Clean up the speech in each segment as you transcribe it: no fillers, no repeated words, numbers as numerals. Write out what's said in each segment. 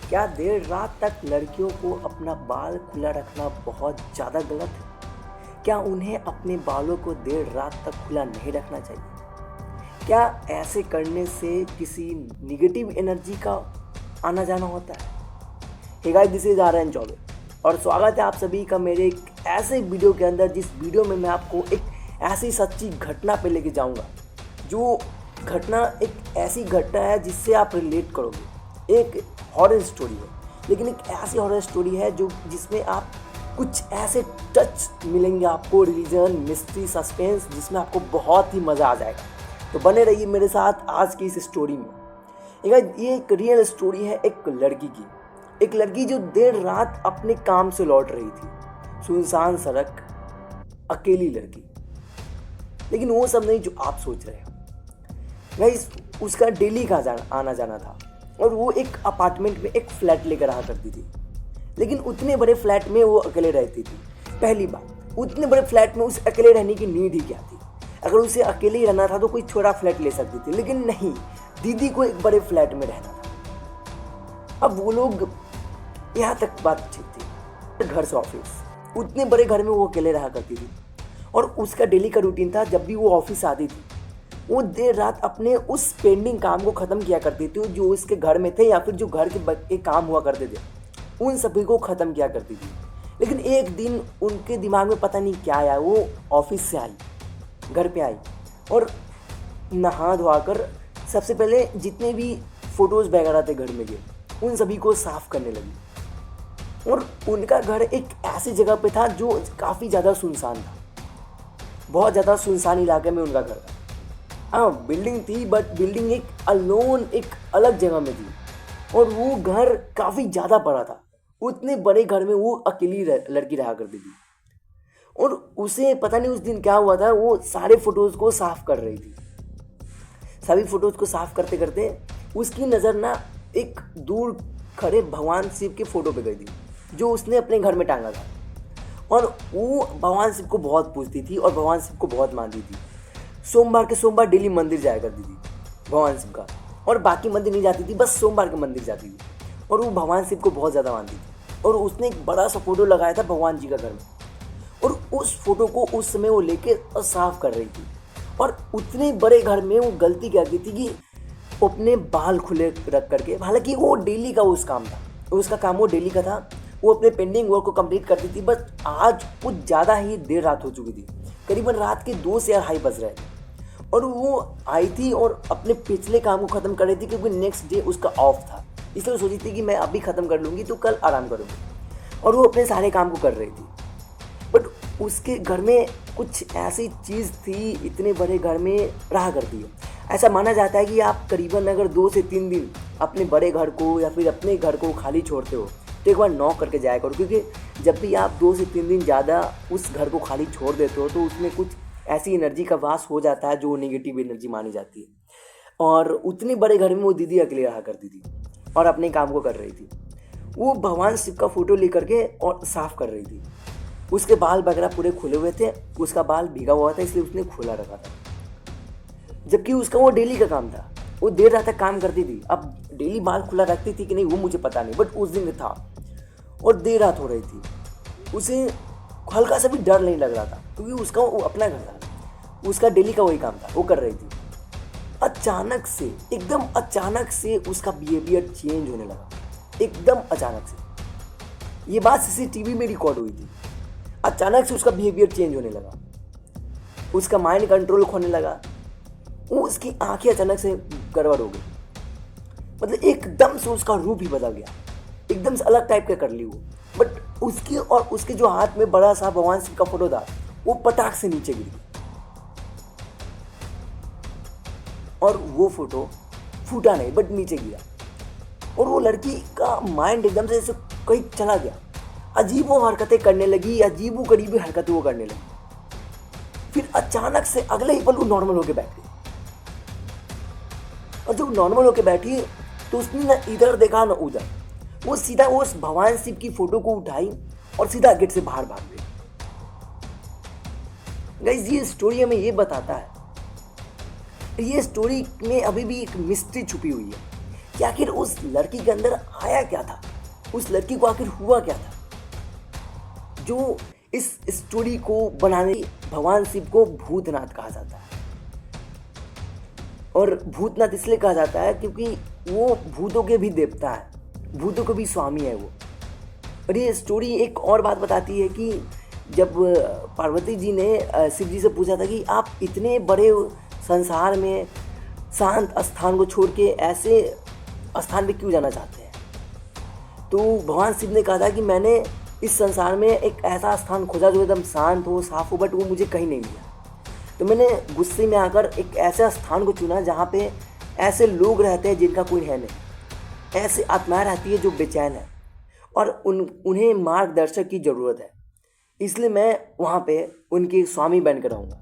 क्या देर रात तक लड़कियों को अपना बाल खुला रखना बहुत ज़्यादा गलत है? क्या उन्हें अपने बालों को देर रात तक खुला नहीं रखना चाहिए? क्या ऐसे करने से किसी निगेटिव एनर्जी का आना जाना होता है? Hey guys, this is Aryan Choubey और स्वागत है आप सभी का मेरे एक ऐसे वीडियो के अंदर जिस वीडियो में मैं आपको एक ऐसी सच्ची घटना पे लेके जाऊंगा। जो घटना एक ऐसी घटना है जिससे आप रिलेट करोगे। एक हॉरर स्टोरी है, लेकिन एक ऐसी हॉरर स्टोरी है जो जिसमें आप कुछ ऐसे टच मिलेंगे आपको, रिलीजन, मिस्ट्री, सस्पेंस, जिसमें आपको बहुत ही मज़ा आ जाएगा। तो बने रहिए मेरे साथ आज की इस स्टोरी में। ये एक रियल स्टोरी है एक लड़की की। एक लड़की जो देर रात अपने काम से लौट रही थी, सुनसान सड़क, अकेली लड़की। लेकिन वो सब नहीं जो आप सोच रहे हो। गाइस, उसका डेली का आना जाना था और वो एक अपार्टमेंट में एक फ्लैट लेकर रहा करती थी। लेकिन उतने बड़े फ्लैट में वो अकेले रहती थी। पहली बात, उतने बड़े फ्लैट में उस अकेले रहने की नीड ही क्या थी? अगर उसे अकेले ही रहना था तो कोई छोटा फ्लैट ले सकती थी, लेकिन नहीं, दीदी को एक बड़े फ्लैट में रहना था। अब वो लोग, यहाँ तक बातचीत थी घर से ऑफिस। उतने बड़े घर में वो अकेले रहा करती थी और उसका डेली का रूटीन था, जब भी वो ऑफिस आती थी वो देर रात अपने उस पेंडिंग काम को ख़त्म किया करती थी, जो उसके घर में थे या फिर जो घर के काम हुआ करते थे उन सभी को ख़त्म किया करती थी। लेकिन एक दिन उनके दिमाग में पता नहीं क्या आया, वो ऑफिस से आई, घर पे आई और नहा धोआ कर सबसे पहले जितने भी फ़ोटोज़ वगैरह थे घर में के उन सभी को साफ़ करने लगी। और उनका घर एक ऐसी जगह पे था जो काफ़ी ज़्यादा सुनसान था, बहुत ज़्यादा सुनसान इलाके में उनका घर था। हाँ, बिल्डिंग थी, बट बिल्डिंग एक अलोन, एक अलग जगह में थी और वो घर काफ़ी ज़्यादा बड़ा था। उतने बड़े घर में वो अकेली लड़की रहा करती थी और उसे पता नहीं उस दिन क्या हुआ था, वो सारे फ़ोटोज़ को साफ़ कर रही थी। सभी फ़ोटोज़ को साफ़ करते करते उसकी नज़र ना एक दूर खड़े भगवान शिव के फ़ोटो पे गई थी, जो उसने अपने घर में टांगा था। और वो भगवान शिव को बहुत पूजती थी और भगवान शिव को बहुत मानती थी। सोमवार के सोमवार डेली मंदिर जाया करती थी भगवान शिव का, और बाकी मंदिर नहीं जाती थी, बस सोमवार के मंदिर जाती थी। और वो भगवान शिव को बहुत ज़्यादा मानती थी और उसने एक बड़ा सा फोटो लगाया था भगवान जी का घर में, और उस फोटो को उस समय वो लेके साफ कर रही थी। और उतने बड़े घर में वो गलती क्या की थी कि अपने बाल खुले रख करके, हालांकि वो डेली का उसका काम वो डेली का था, वो अपने पेंडिंग वर्क को कंप्लीट करती थी। बस आज कुछ ज़्यादा ही देर रात हो चुकी थी, करीबन रात के 2 से 2:30 बज रहे थे और वो आई थी और अपने पिछले काम को ख़त्म कर रही थी, क्योंकि नेक्स्ट डे उसका ऑफ था। इसलिए सोची थी कि मैं अभी ख़त्म कर लूँगी तो कल आराम करूँगी, और वो अपने सारे काम को कर रही थी। बट उसके घर में कुछ ऐसी चीज़ थी, इतने बड़े घर में रहा करती है। ऐसा माना जाता है कि आप करीबन अगर 2 से 3 दिन अपने बड़े घर को या फिर अपने घर को खाली छोड़ते हो तो एक बार नॉक करके जाया करो, क्योंकि जब भी आप 2 से 3 दिन ज़्यादा उस घर को खाली छोड़ देते हो तो उसमें कुछ ऐसी एनर्जी का वास हो जाता है जो नेगेटिव एनर्जी मानी जाती है। और उतने बड़े घर में वो दीदी अकेले रहा करती थी और अपने काम को कर रही थी। वो भगवान शिव का फोटो लेकर के और साफ कर रही थी। उसके बाल वगैरह पूरे खुले हुए थे, उसका बाल भीगा हुआ था, इसलिए उसने खोला रखा था, जबकि उसका वो डेली का काम था। वो देर रात तक काम करती थी। अब डेली बाल खुला रखती थी कि नहीं वो मुझे पता नहीं, बट उस दिन था और देर रात हो रही थी। उसे हल्का सा भी डर नहीं लग रहा था, क्योंकि उसका वो अपना घर था, उसका डेली का वही काम था, वो कर रही थी। अचानक से, एकदम अचानक से उसका बिहेवियर चेंज होने लगा, एकदम अचानक से। ये बात सीसीटीवी में रिकॉर्ड हुई थी। अचानक से उसका बिहेवियर चेंज होने लगा, उसका माइंड कंट्रोल खोने लगा, उसकी आंखें अचानक से गड़बड़ हो गई। मतलब एकदम से उसका रूप ही बदल गया, एकदम से अलग टाइप का कर ली वो। बट उसकी और उसके जो हाथ में बड़ा सा भगवान शिव का फोटो था वो पटाख से नीचे गिर गया और वो फोटो फूटा नहीं बट नीचे गिरा। और वो लड़की का माइंड एकदम से कहीं चला गया, अजीबो हरकतें करने लगी, अजीबो गरीबी हरकतें वो करने लगी। फिर अचानक से अगले ही पल वो नॉर्मल होके बैठ गई। और जब नॉर्मल होके बैठी तो उसने ना इधर देखा ना उधर, वो सीधा उस भगवान शिव की फोटो को उठाई और सीधा गेट से बाहर भाग गई। गाइस, ये स्टोरी हमें ये बताता है, ये स्टोरी में अभी भी एक मिस्ट्री छुपी हुई है कि आखिर उस लड़की के अंदर आया क्या था, उस लड़की को आखिर हुआ क्या था जो इस स्टोरी को बनाने भगवान शिव को भूतनाथ कहा जाता है। और भूतनाथ इसलिए कहा जाता है क्योंकि वो भूतों के भी देवता है, भूतों के भी स्वामी है वो। और ये स्टोरी एक और बात बताती है कि जब पार्वती जी ने शिव जी से पूछा था कि आप इतने बड़े संसार में शांत स्थान को छोड़ के ऐसे स्थान पे क्यों जाना चाहते हैं, तो भगवान शिव ने कहा था कि मैंने इस संसार में एक ऐसा स्थान खोजा जो एकदम शांत हो, साफ हो, बट वो मुझे कहीं नहीं मिला। तो मैंने गुस्से में आकर एक ऐसे स्थान को चुना जहाँ पे ऐसे लोग रहते हैं जिनका कोई है नहीं, ऐसे आत्माएं रहती है जो बेचैन है और उन्हें मार्गदर्शक की ज़रूरत है। इसलिए मैं वहाँ पे उनके स्वामी बनकर रहूँगा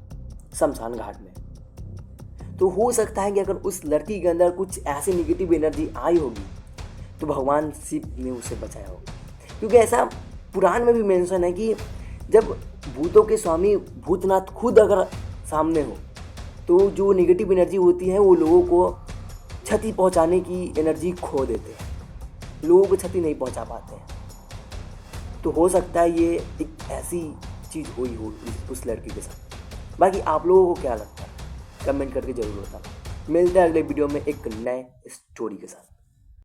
शमशान घाट में। तो हो सकता है कि अगर उस लड़की के अंदर कुछ ऐसी निगेटिव एनर्जी आई होगी तो भगवान शिव ने उसे बचाया होगा, क्योंकि ऐसा पुराण में भी मेंशन है कि जब भूतों के स्वामी भूतनाथ खुद अगर सामने हो तो जो नेगेटिव एनर्जी होती है वो लोगों को क्षति पहुंचाने की एनर्जी खो देते हैं, लोगों को क्षति नहीं पहुंचा पाते हैं। तो हो सकता है ये एक ऐसी चीज़ हुई हो उस लड़की के साथ। बाकी आप लोगों को क्या लगता है कमेंट करके ज़रूर बताना। मिलते हैं अगले वीडियो में एक नए स्टोरी के साथ।